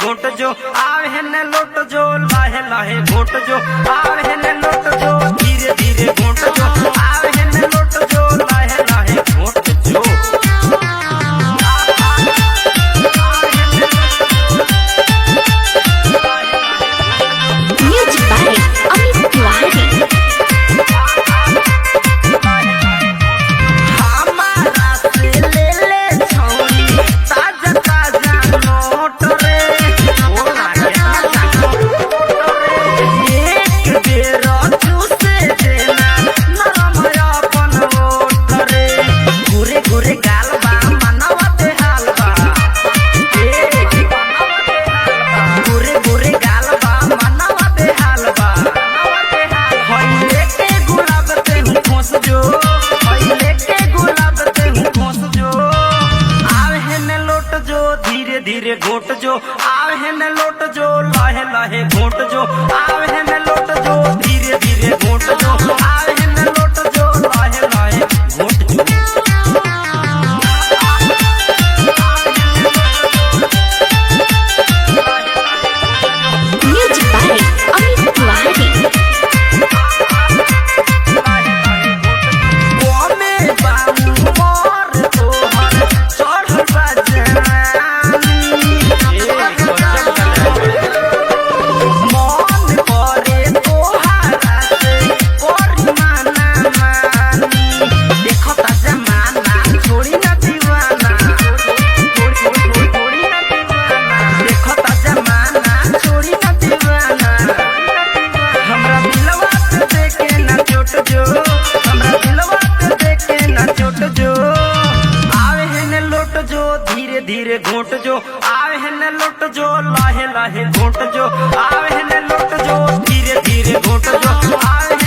घोट जो आवे ने लोट जो लाहे लाहे घोट जो आवे ने लोट जो धीरे धीरे घोट जो आवे ने लोट जो लाहे लाहे घोट जो म्यूजिक बाय अमित तिवारी। धीरे घोट जो आवे ने लोट जो लाहे लाहे घोट जो आवे ने लोट जो धीरे धीरे घोट जो आवे ने लोट जो लाहे लाहे घोट जो म्यूजिक बाय अमित तिवारी। धीरे घोट जो आवे ने लोट जो लाहे लाहे घोट जो आवे ने लोट जो धीरे धीरे घोट जो आवे